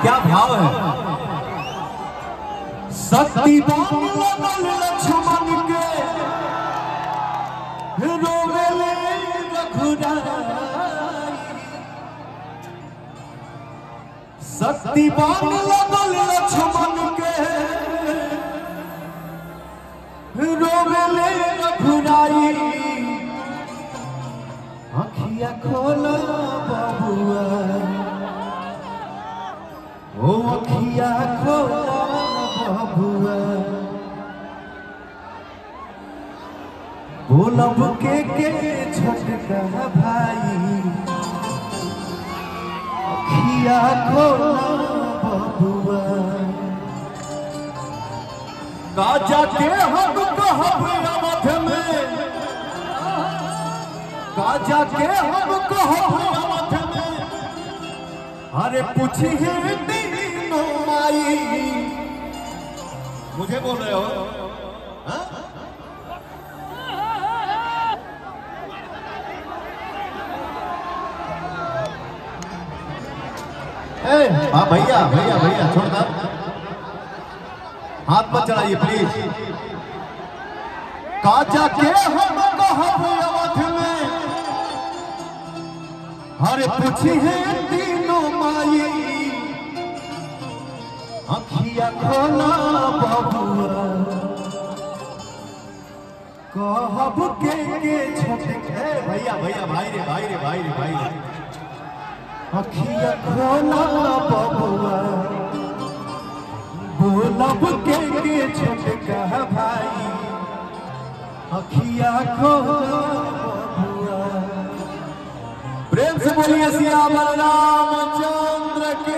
क्या भाव है। शक्ति लक्ष्मण के रोवेले रघुराई, शक्ति लक्ष्मण के रोवेले रघुराई। अखिया खोला बबुआ, ओ अखिया खोला बबुआ, बोलब के छोटका भाई। अखिया खोला बबुआ, राजा के हम कहब अवध में, राजा के हम कहब अवध में। अरे पूछिए तीनों माई, मुझे बोल रहे हो हा? हाँ भैया भैया भैया छोड़ दो, हाथ मत चढ़ाइए प्लीज। काजा के हम कहब अवध में, अरे पूछिए तीनों माई। अखिया खोला बबुआ, कहब के छोटके भैया भैया भाई रे भाई रे भाई रे भाई रे। अखिया खोला बबुआ, बोलब के छोटका भाई। अखिया खोला बबुआ, प्रेम से बोलिए सिया बलराम चंद्र के।